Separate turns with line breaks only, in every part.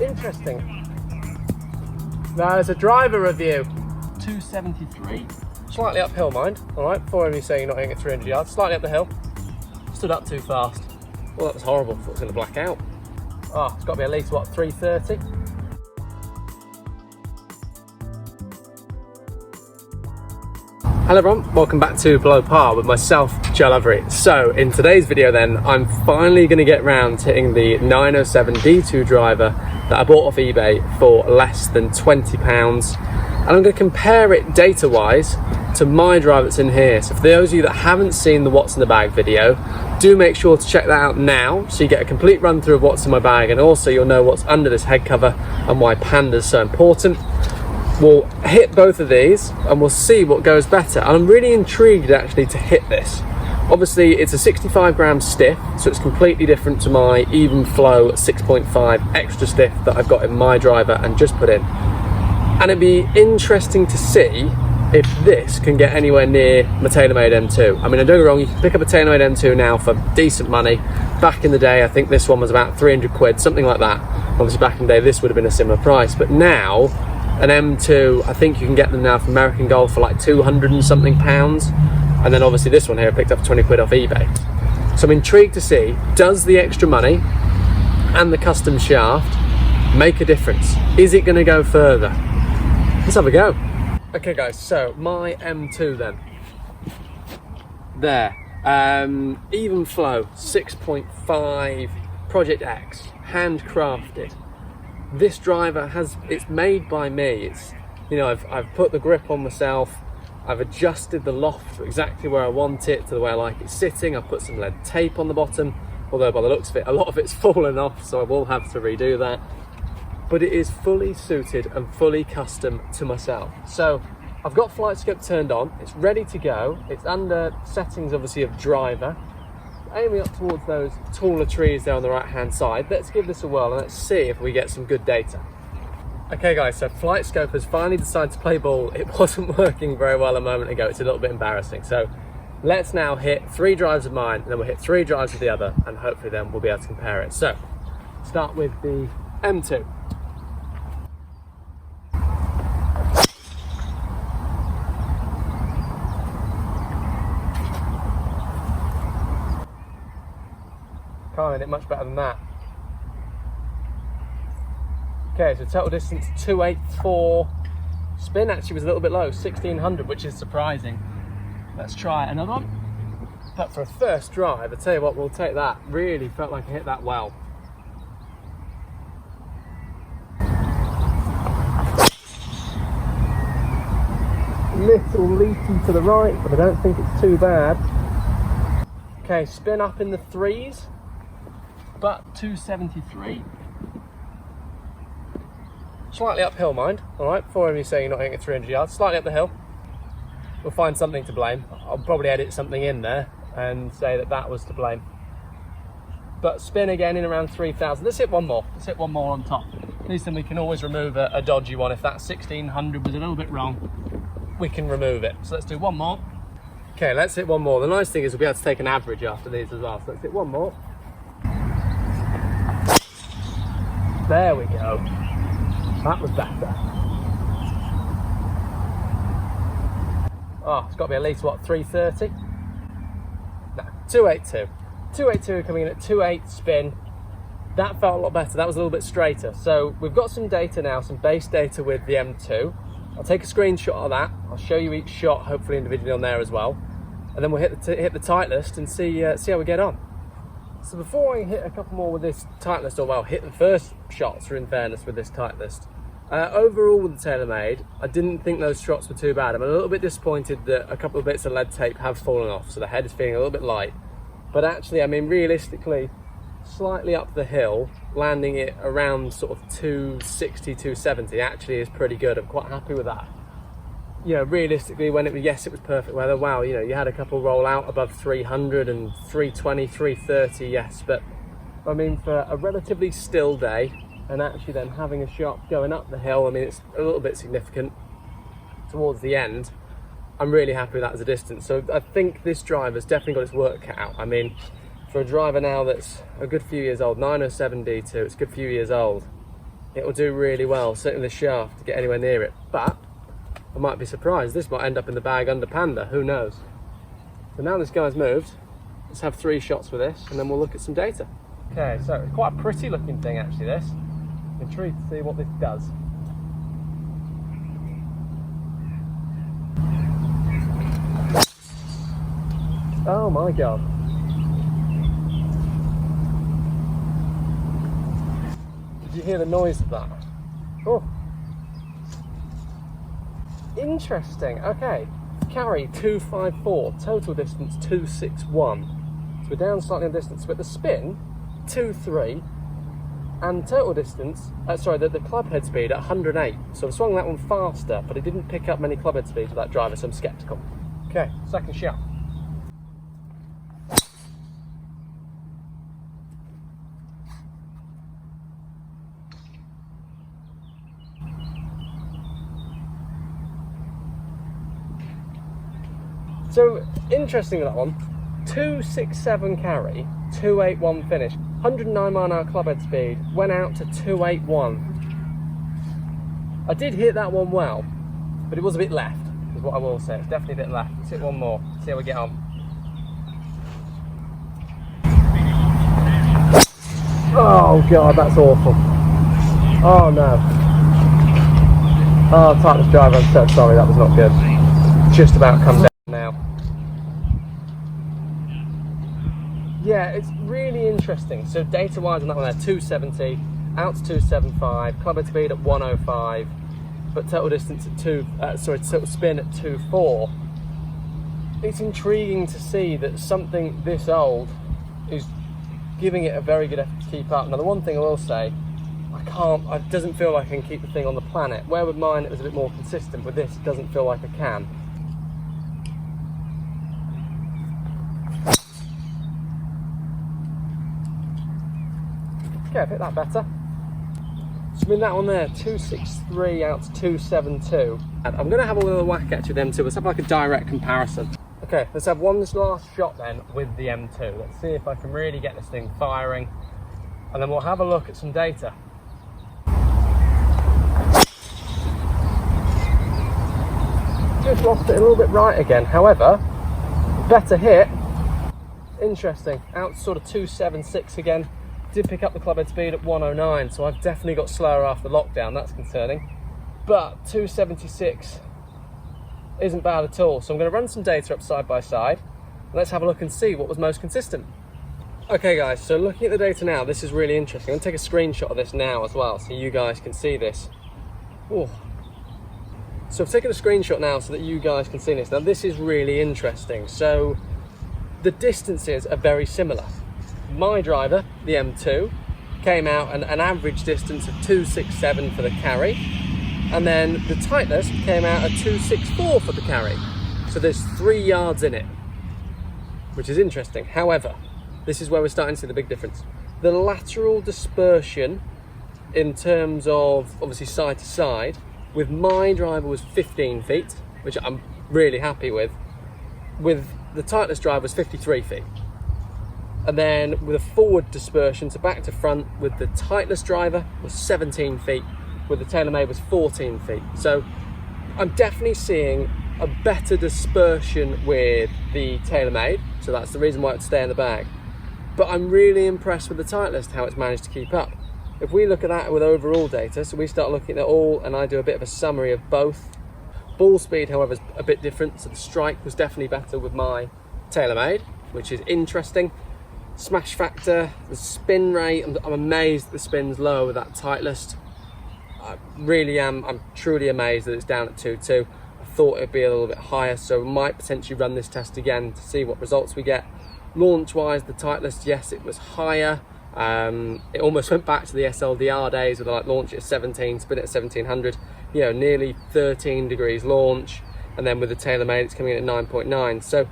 Interesting. Now there's a driver review. 273. Slightly uphill, mind. All right, before me saying you're not hitting at 300 yards, slightly up the hill. Stood up too fast. Well, that was horrible. I thought it was going to black out. Oh, it's got to be at least, what, 330? Hello everyone, welcome back to Below Par with myself, Joe Lovery. So in today's video then, I'm finally going to get round to hitting the 907 D2 driver that I bought off eBay for less than £20. And I'm going to compare it data-wise to my driver that's in here. So for those of you that haven't seen the What's in the Bag video, do make sure to check that out now so you get a complete run through of what's in my bag, and also you'll know what's under this head cover and why Panda's so important. We'll hit both of these and we'll see what goes better. And I'm really intrigued actually to hit this. Obviously it's a 65 gram stiff, so it's completely different to my even flow 6.5 extra stiff that I've got in my driver and just put in. And it'd be interesting to see if this can get anywhere near my TaylorMade M2. I mean, don't get me wrong, you can pick up a TaylorMade M2 now for decent money. Back in the day, I think this one was about 300 quid, something like that. Obviously back in the day, this would have been a similar price, but now, an M2, I think you can get them now from American Gold for like 200 and something pounds. And then obviously this one here I picked up for 20 quid off eBay. So I'm intrigued to see, does the extra money and the custom shaft make a difference? Is it gonna go further? Let's have a go. Okay guys, so my M2 then. There, even flow, 6.5 Project X, handcrafted. This driver it's made by me. It's, you know, I've put the grip on myself, I've adjusted the loft to exactly where I want it, to the way I like it sitting. I've put some lead tape on the bottom, although by the looks of it, a lot of it's fallen off, so I will have to redo that. But it is fully suited and fully custom to myself. So I've got flight scope turned on, it's ready to go. It's under settings obviously of driver. Aiming up towards those taller trees there on the right hand side. Let's give this a whirl and let's see if we get some good data. Okay guys, so flight scope has finally decided to play ball. It wasn't working very well a moment ago. It's a little bit embarrassing. So let's now hit 3 drives of mine and then we'll hit 3 drives of the other, and hopefully then we'll be able to compare it. So start with the M2. Can't hit it much better than that. Okay, so total distance 284. Spin actually was a little bit low, 1600, which is surprising. Let's try another one. But for a first drive, I tell you what, we'll take that. Really felt like I hit that well. Little leaky to the right, but I don't think it's too bad. Okay, spin up in the 3s. But 273. Slightly uphill, mind. All right, before me saying you're not hitting at 300 yards, slightly up the hill. We'll find something to blame. I'll probably edit something in there and say that that was to blame. But spin again in around 3,000. Let's hit one more. Let's hit one more on top. At least then we can always remove a dodgy one. If that 1600 was a little bit wrong, we can remove it. So let's do one more. Okay, let's hit one more. The nice thing is we'll be able to take an average after these as well. So let's hit one more. There we go. That was better. Oh, it's got to be at least, what, 330? No, 282. 282 coming in at 2.8 spin. That felt a lot better. That was a little bit straighter. So we've got some data now, some base data with the M2. I'll take a screenshot of that. I'll show you each shot, hopefully individually on there as well. And then we'll hit the tight list and see how we get on. So before I hit a couple more with this tight list, or well, hit the first shots in fairness with this tight list, overall with the TaylorMade, I didn't think those shots were too bad. I'm a little bit disappointed that a couple of bits of lead tape have fallen off, so the head is feeling a little bit light. But actually, I mean, realistically, slightly up the hill, landing it around sort of 260, 270 actually is pretty good. I'm quite happy with that. You know, realistically, when it was perfect weather. Wow, you know, you had a couple roll out above 300 and 320, 330, yes. But I mean, for a relatively still day, and actually then having a shot going up the hill, I mean, it's a little bit significant towards the end. I'm really happy with that as a distance. So I think this driver's definitely got its work cut out. I mean, for a driver now that's a good few years old, 907 D2, it's a good few years old. it'll do really well, certainly the shaft, to get anywhere near it. But I might be surprised, this might end up in the bag under Panda, who knows. So now this guy's moved, let's have 3 shots with this and then we'll look at some data. Okay, so it's quite a pretty looking thing actually, this. I'm intrigued to see what this does. Oh my god. Did you hear the noise of that? Oh. Interesting, okay. Carry 254, total distance 261. So we're down slightly on distance, but the spin 23 and total distance, the club head speed at 108. So I've swung that one faster, but it didn't pick up many club head speeds with that driver, so I'm sceptical. Okay, second shot. So interesting that one, 267 carry, 281 finish, 109 mile an hour club head speed, went out to 281. I did hit that one well, but it was a bit left, is what I will say. It's definitely a bit left. Let's hit one more, see how we get on. Oh god, that's awful. Oh no. Oh, tightness driver, I'm so sorry, that was not good. Just about come down now. Yeah, it's really interesting. So data wise on that one there, 270, out to 275, club head speed at 105, but total distance at total spin at 24. It's intriguing to see that something this old is giving it a very good effort to keep up. Now the one thing I will say, it doesn't feel like I can keep the thing on the planet. Where with mine it was a bit more consistent, with this it doesn't feel like I can. Okay, I've hit that better. Spin that one there, 263 out to 272. And I'm going to have a little whack at you with them too. Let's have like a direct comparison. Okay, let's have one last shot then with the M2. Let's see if I can really get this thing firing. And then we'll have a look at some data. Just lost it a little bit right again. However, better hit. Interesting. Out to sort of 276 again. Did pick up the club head speed at 109, so I've definitely got slower after lockdown, that's concerning. But 276 isn't bad at all. So I'm going to run some data up side by side. And let's have a look and see what was most consistent. Okay guys, so looking at the data now, this is really interesting. I'm going to take a screenshot of this now as well, so you guys can see this. Ooh. So I've taken a screenshot now so that you guys can see this. Now this is really interesting. So the distances are very similar. My driver, the M2, came out an average distance of 267 for the carry, and then the tightness came out at 264 for the carry. So there's 3 yards in it, which is interesting. However, this is where we're starting to see the big difference. The lateral dispersion in terms of obviously side to side with my driver was 15 feet, which I'm really happy with. With the tightness driver was 53 feet. And then with a forward dispersion, so back to front, with the tightness driver was 17 feet, with the TaylorMade was 14 feet. So I'm definitely seeing a better dispersion with the TaylorMade, so that's the reason why it stay in the bag. But I'm really impressed with the Titleist, how it's managed to keep up. If we look at that with overall data, so we start looking at all, and I do a bit of a summary of both. Ball speed, however, is a bit different, so the strike was definitely better with my TaylorMade, which is interesting. Smash factor, the spin rate, I'm amazed that the spin's low with that Titleist. I really am, I'm truly amazed that it's down at 2.2. I thought it'd be a little bit higher, so we might potentially run this test again to see what results we get. Launch-wise, the Titleist, yes, it was higher. It almost went back to the SLDR days where they like launch it at 17, spin it at 1700, you know, nearly 13 degrees launch. And then with the TaylorMade, it's coming in at 9.9. So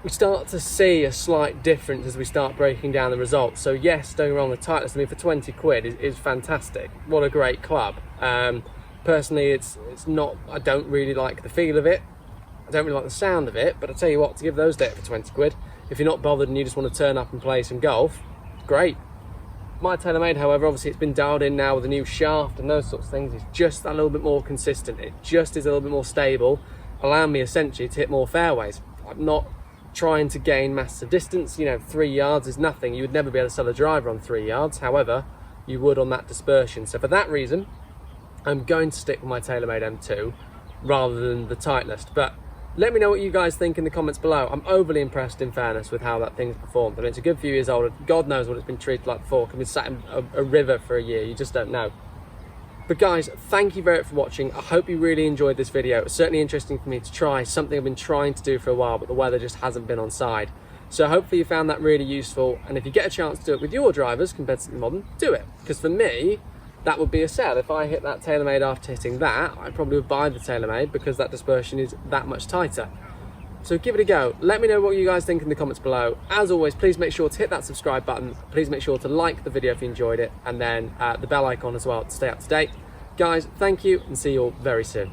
we start to see a slight difference as we start breaking down the results. So yes, don't get me wrong, the Titleist, I mean, for 20 quid is fantastic. What a great club. Personally, it's not, I don't really like the feel of it. I don't really like the sound of it, but I tell you what, to give those data for 20 quid, if you're not bothered and you just want to turn up and play some golf, great. My TaylorMade, however, obviously it's been dialed in now with a new shaft and those sorts of things. It's just a little bit more consistent. It just is a little bit more stable, allowing me essentially to hit more fairways. I'm not trying to gain massive distance. You know, 3 yards is nothing. You would never be able to sell a driver on 3 yards. However, you would on that dispersion. So for that reason, I'm going to stick with my TaylorMade M2 rather than the Titleist. But let me know what you guys think in the comments below. I'm overly impressed, in fairness, with how that thing's performed. I mean, it's a good few years old. God knows what it's been treated like before. It could be sat in a river for a year. You just don't know. But guys, thank you very much for watching. I hope you really enjoyed this video. It was certainly interesting for me to try something I've been trying to do for a while, but the weather just hasn't been on side. So hopefully you found that really useful. And if you get a chance to do it with your drivers, competitively modern, do it. Because for me, that would be a sell. If I hit that TaylorMade after hitting that, I probably would buy the TaylorMade because that dispersion is that much tighter. So give it a go. Let me know what you guys think in the comments below. As always, please make sure to hit that subscribe button. Please make sure to like the video if you enjoyed it, and then the bell icon as well to stay up to date. Guys, thank you, and see you all very soon.